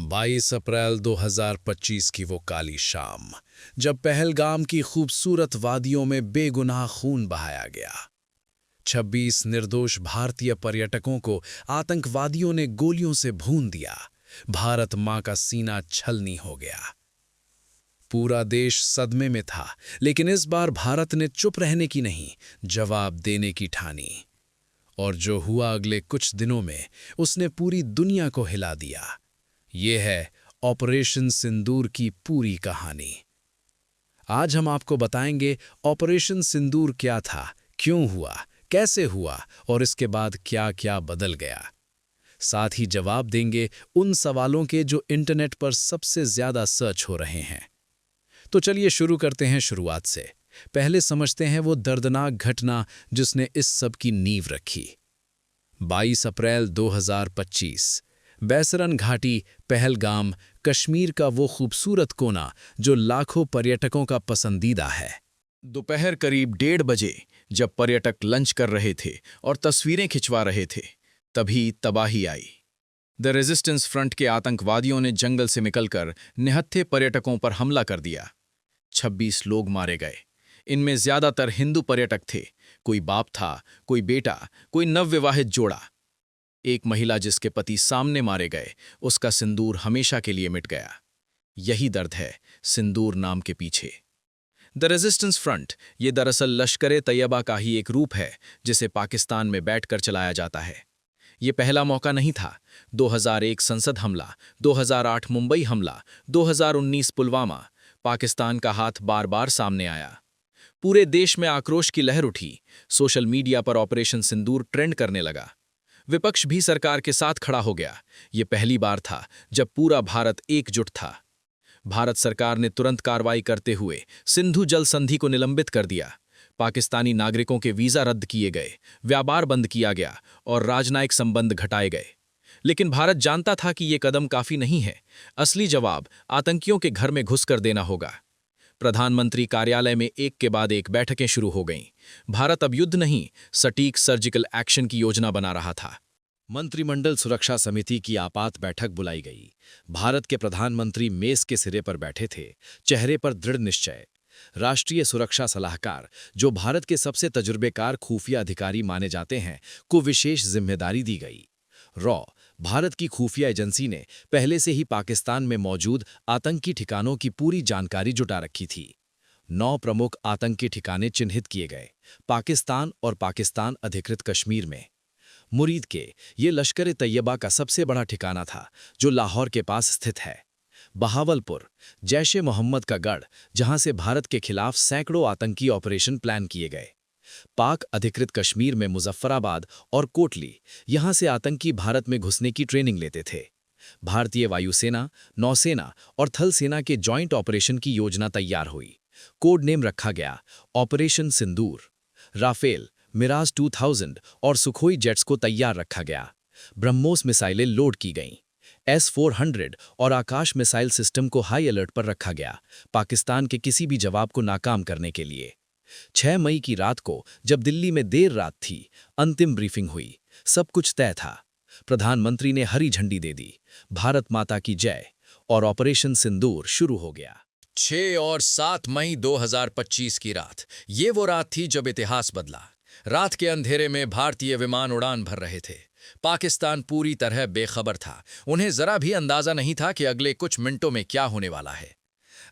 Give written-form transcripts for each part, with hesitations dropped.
22 अप्रैल 2025 की वो काली शाम, जब पहलगाम की खूबसूरत वादियों में बेगुनाह खून बहाया गया। 26 निर्दोष भारतीय पर्यटकों को आतंकवादियों ने गोलियों से भून दिया। भारत मां का सीना छलनी हो गया। पूरा देश सदमे में था, लेकिन इस बार भारत ने चुप रहने की नहीं, जवाब देने की ठानी। और जो हुआ अगले कुछ दिनों में, उसने पूरी दुनिया को हिला दिया। ये है ऑपरेशन सिंदूर की पूरी कहानी। आज हम आपको बताएंगे ऑपरेशन सिंदूर क्या था, क्यों हुआ, कैसे हुआ और इसके बाद क्या क्या बदल गया। साथ ही जवाब देंगे उन सवालों के जो इंटरनेट पर सबसे ज्यादा सर्च हो रहे हैं। तो चलिए शुरू करते हैं शुरुआत से। पहले समझते हैं वो दर्दनाक घटना जिसने इस सब की नींव रखी। 22 अप्रैल 2025, बैसरन घाटी, पहलगाम, कश्मीर का वो खूबसूरत कोना जो लाखों पर्यटकों का पसंदीदा है। दोपहर करीब 1:30 बजे, जब पर्यटक लंच कर रहे थे और तस्वीरें खिंचवा रहे थे, तभी तबाही आई। द रेजिस्टेंस फ्रंट के आतंकवादियों ने जंगल से निकलकर निहत्थे पर्यटकों पर हमला कर दिया। 26 लोग मारे गए। इनमें ज्यादातर हिंदू पर्यटक थे। कोई बाप था, कोई बेटा, कोई नवविवाहित जोड़ा। एक महिला जिसके पति सामने मारे गए, उसका सिंदूर हमेशा के लिए मिट गया। यही दर्द है सिंदूर नाम के पीछे। द रेजिस्टेंस फ्रंट ये दरअसल लश्कर-ए-तैयबा का ही एक रूप है, जिसे पाकिस्तान में बैठकर चलाया जाता है। ये पहला मौका नहीं था। 2001 संसद हमला, 2008 मुंबई हमला, 2019 पुलवामा, पाकिस्तान का हाथ बार बार सामने आया। पूरे देश में आक्रोश की लहर उठी। सोशल मीडिया पर ऑपरेशन सिंदूर ट्रेंड करने लगा। विपक्ष भी सरकार के साथ खड़ा हो गया। ये पहली बार था जब पूरा भारत एकजुट था। भारत सरकार ने तुरंत कार्रवाई करते हुए सिंधु जल संधि को निलंबित कर दिया। पाकिस्तानी नागरिकों के वीजा रद्द किए गए, व्यापार बंद किया गया और राजनयिक संबंध घटाए गए। लेकिन भारत जानता था कि ये कदम काफी नहीं है। असली जवाब आतंकियों के घर में घुसकर देना होगा। प्रधानमंत्री कार्यालय में एक के बाद एक बैठकें शुरू हो गईं। भारत अब युद्ध नहीं, सटीक सर्जिकल एक्शन की योजना बना रहा था। मंत्रिमंडल सुरक्षा समिति की आपात बैठक बुलाई गई। भारत के प्रधानमंत्री मेज के सिरे पर बैठे थे, चेहरे पर दृढ़ निश्चय। राष्ट्रीय सुरक्षा सलाहकार, जो भारत के सबसे तजुर्बेकार खुफिया अधिकारी माने जाते हैं, को विशेष जिम्मेदारी दी गई। रॉ, भारत की खुफिया एजेंसी ने पहले से ही पाकिस्तान में मौजूद आतंकी ठिकानों की पूरी जानकारी जुटा रखी थी। 9 प्रमुख आतंकी ठिकाने चिन्हित किए गए, पाकिस्तान और पाकिस्तान अधिकृत कश्मीर में। मुरीद के ये लश्कर-ए-तैयबा का सबसे बड़ा ठिकाना था, जो लाहौर के पास स्थित है। बहावलपुर, जैश-ए-मोहम्मद का गढ़, जहां से भारत के खिलाफ सैकड़ों आतंकी ऑपरेशन प्लान किए गए। पाक अधिकृत कश्मीर में मुजफ्फराबाद और कोटली, यहां से आतंकी भारत में घुसने की ट्रेनिंग लेते थे। भारतीय वायुसेना, नौसेना और थल सेना के जॉइंट ऑपरेशन की योजना तैयार हुई। कोड नेम रखा गया ऑपरेशन सिंदूर। राफेल, मिराज 2000 और सुखोई जेट्स को तैयार रखा गया। ब्रह्मोस मिसाइलें लोड की गईं। S-400 और आकाश मिसाइल सिस्टम को हाई अलर्ट पर रखा गया, पाकिस्तान के किसी भी जवाब को नाकाम करने के लिए। 6 मई की रात को, जब दिल्ली में देर रात थी, अंतिम ब्रीफिंग हुई। सब कुछ तय था। प्रधानमंत्री ने हरी झंडी दे दी, भारत माता की जय, और ऑपरेशन सिंदूर शुरू हो गया। 6 और 7 मई 2025 की रात, ये वो रात थी जब इतिहास बदला। रात के अंधेरे में भारतीय विमान उड़ान भर रहे थे। पाकिस्तान पूरी तरह बेखबर था। उन्हें जरा भी अंदाजा नहीं था कि अगले कुछ मिनटों में क्या होने वाला है।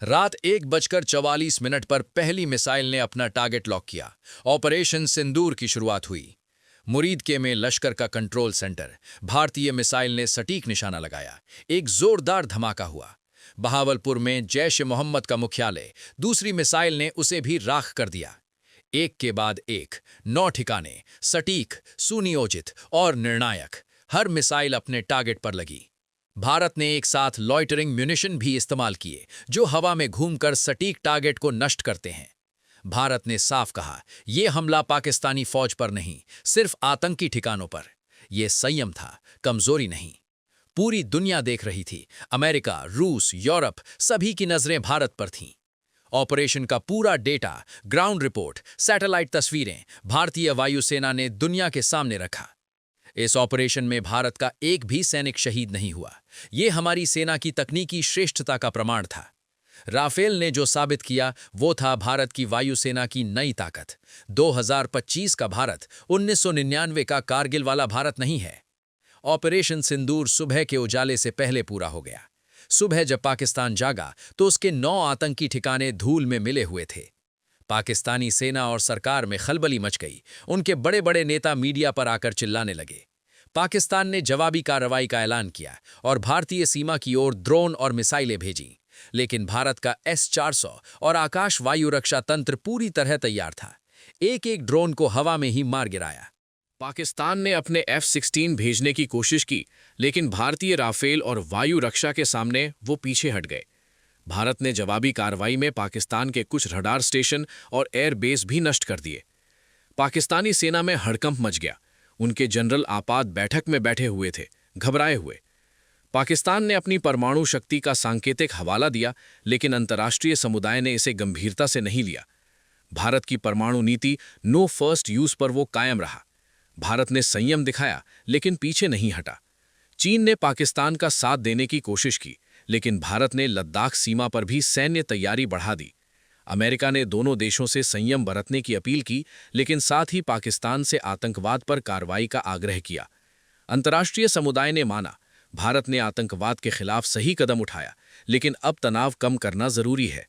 रात 1:44 पर पहली मिसाइल ने अपना टारगेट लॉक किया। ऑपरेशन सिंदूर की शुरुआत हुई। मुरीदके में लश्कर का कंट्रोल सेंटर, भारतीय मिसाइल ने सटीक निशाना लगाया। एक जोरदार धमाका हुआ। बहावलपुर में जैश-ए-मोहम्मद का मुख्यालय, दूसरी मिसाइल ने उसे भी राख कर दिया। एक के बाद एक 9 ठिकाने, सटीक, सुनियोजित और निर्णायक। हर मिसाइल अपने टारगेट पर लगी। भारत ने एक साथ लॉइटरिंग म्यूनिशन भी इस्तेमाल किए, जो हवा में घूमकर सटीक टारगेट को नष्ट करते हैं। भारत ने साफ कहा, यह हमला पाकिस्तानी फौज पर नहीं, सिर्फ आतंकी ठिकानों पर। यह संयम था, कमजोरी नहीं। पूरी दुनिया देख रही थी। अमेरिका, रूस, यूरोप, सभी की नजरें भारत पर थीं। ऑपरेशन का पूरा डेटा, ग्राउंड रिपोर्ट, सैटेलाइट तस्वीरें भारतीय वायुसेना ने दुनिया के सामने रखा। इस ऑपरेशन में भारत का एक भी सैनिक शहीद नहीं हुआ। ये हमारी सेना की तकनीकी श्रेष्ठता का प्रमाण था। राफेल ने जो साबित किया वो था भारत की वायुसेना की नई ताकत। 2025 का भारत 1999 का कारगिल वाला भारत नहीं है। ऑपरेशन सिंदूर सुबह के उजाले से पहले पूरा हो गया। सुबह जब पाकिस्तान जागा तो उसके 9 आतंकी ठिकाने धूल में मिले हुए थे। पाकिस्तानी सेना और सरकार में खलबली मच गई। उनके बड़े बड़े नेता मीडिया पर आकर चिल्लाने लगे। पाकिस्तान ने जवाबी कार्रवाई का ऐलान किया और भारतीय सीमा की ओर ड्रोन और मिसाइलें भेजीं। लेकिन भारत का S-400 और आकाश वायु रक्षा तंत्र पूरी तरह तैयार था। एक एक ड्रोन को हवा में ही मार गिराया। पाकिस्तान ने अपने F-16 भेजने की कोशिश की, लेकिन भारतीय राफेल और वायु रक्षा के सामने वो पीछे हट गए। भारत ने जवाबी कार्रवाई में पाकिस्तान के कुछ रडार स्टेशन और एयरबेस भी नष्ट कर दिए। पाकिस्तानी सेना में हड़कंप मच गया। उनके जनरल आपात बैठक में बैठे हुए थे, घबराए हुए। पाकिस्तान ने अपनी परमाणु शक्ति का सांकेतिक हवाला दिया, लेकिन अंतर्राष्ट्रीय समुदाय ने इसे गंभीरता से नहीं लिया। भारत की परमाणु नीति नो फर्स्ट यूज पर वो कायम रहा। भारत ने संयम दिखाया, लेकिन पीछे नहीं हटा। चीन ने पाकिस्तान का साथ देने की कोशिश की, लेकिन भारत ने लद्दाख सीमा पर भी सैन्य तैयारी बढ़ा दी। अमेरिका ने दोनों देशों से संयम बरतने की अपील की, लेकिन साथ ही पाकिस्तान से आतंकवाद पर कार्रवाई का आग्रह किया। अंतर्राष्ट्रीय समुदाय ने माना, भारत ने आतंकवाद के खिलाफ सही कदम उठाया, लेकिन अब तनाव कम करना जरूरी है।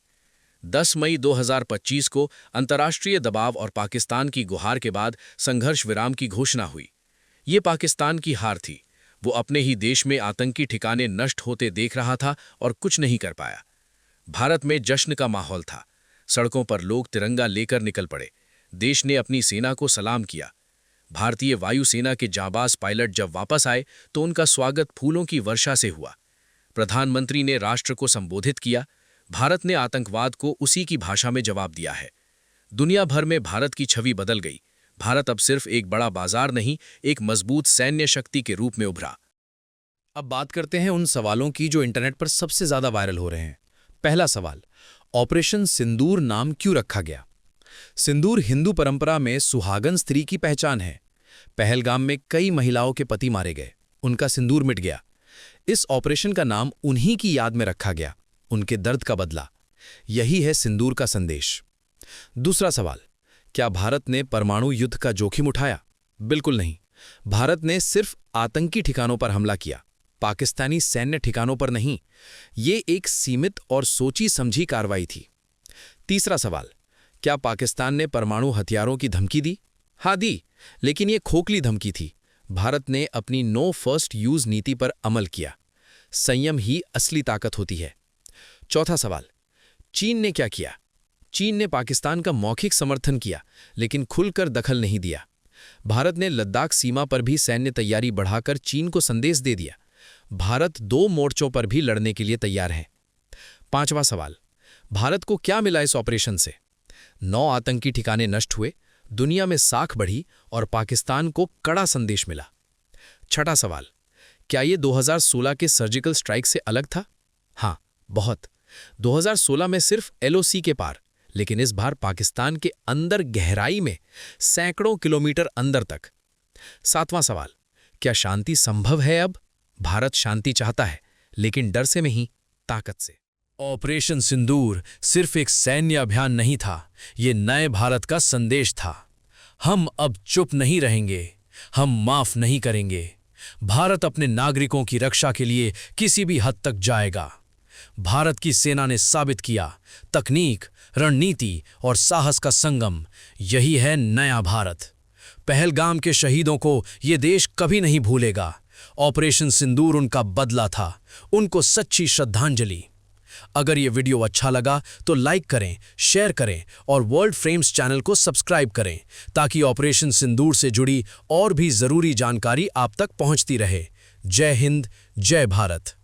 10 मई 2025 को अंतर्राष्ट्रीय दबाव और पाकिस्तान की गुहार के बाद संघर्ष विराम की घोषणा हुई। ये पाकिस्तान की हार थी। वो अपने ही देश में आतंकी ठिकाने नष्ट होते देख रहा था और कुछ नहीं कर पाया। भारत में जश्न का माहौल था। सड़कों पर लोग तिरंगा लेकर निकल पड़े। देश ने अपनी सेना को सलाम किया। भारतीय वायुसेना के जांबाज पायलट जब वापस आए तो उनका स्वागत फूलों की वर्षा से हुआ। प्रधानमंत्री ने राष्ट्र को संबोधित किया। भारत ने आतंकवाद को उसी की भाषा में जवाब दिया है। दुनिया भर में भारत की छवि बदल गई। भारत अब सिर्फ एक बड़ा बाजार नहीं, एक मजबूत सैन्य शक्ति के रूप में उभरा। अब बात करते हैं उन सवालों की जो इंटरनेट पर सबसे ज्यादा वायरल हो रहे हैं। पहला सवाल, ऑपरेशन सिंदूर नाम क्यों रखा गया? सिंदूर हिंदू परंपरा में सुहागन स्त्री की पहचान है। पहलगाम में कई महिलाओं के पति मारे गए, उनका सिंदूर मिट गया। इस ऑपरेशन का नाम उन्हीं की याद में रखा गया, उनके दर्द का बदला। यही है सिंदूर का संदेश। दूसरा सवाल, क्या भारत ने परमाणु युद्ध का जोखिम उठाया? बिल्कुल नहीं। भारत ने सिर्फ आतंकी ठिकानों पर हमला किया, पाकिस्तानी सैन्य ठिकानों पर नहीं। ये एक सीमित और सोची समझी कार्रवाई थी। तीसरा सवाल, क्या पाकिस्तान ने परमाणु हथियारों की धमकी दी? हाँ दी, लेकिन ये खोखली धमकी थी। भारत ने अपनी नो फर्स्ट यूज नीति पर अमल किया। संयम ही असली ताकत होती है। चौथा सवाल, चीन ने क्या किया? चीन ने पाकिस्तान का मौखिक समर्थन किया, लेकिन खुलकर दखल नहीं दिया। भारत ने लद्दाख सीमा पर भी सैन्य तैयारी बढ़ाकर चीन को संदेश दे दिया। भारत 2 मोर्चों पर भी लड़ने के लिए तैयार है। पांचवा सवाल, भारत को क्या मिला इस ऑपरेशन से? 9 आतंकी ठिकाने नष्ट हुए, दुनिया में साख बढ़ी और पाकिस्तान को कड़ा संदेश मिला। छठा सवाल, क्या ये 2016 के सर्जिकल स्ट्राइक से अलग था? हाँ, बहुत। 2016 में सिर्फ LOC के पार, लेकिन इस बार पाकिस्तान के अंदर गहराई में, सैकड़ों किलोमीटर अंदर तक। सातवां सवाल, क्या शांति संभव है अब? भारत शांति चाहता है, लेकिन डर से नहीं, ताकत से। ऑपरेशन सिंदूर सिर्फ एक सैन्य अभियान नहीं था, ये नए भारत का संदेश था। हम अब चुप नहीं रहेंगे, हम माफ नहीं करेंगे। भारत अपने नागरिकों की रक्षा के लिए किसी भी हद तक जाएगा। भारत की सेना ने साबित किया, तकनीक, रणनीति और साहस का संगम, यही है नया भारत। पहलगाम के शहीदों को ये देश कभी नहीं भूलेगा। ऑपरेशन सिंदूर उनका बदला था, उनको सच्ची श्रद्धांजलि। अगर ये वीडियो अच्छा लगा तो लाइक करें, शेयर करें और वर्ल्ड फ्रेम्स चैनल को सब्सक्राइब करें, ताकि ऑपरेशन सिंदूर से जुड़ी और भी जरूरी जानकारी आप तक पहुंचती रहे। जय हिंद, जय भारत।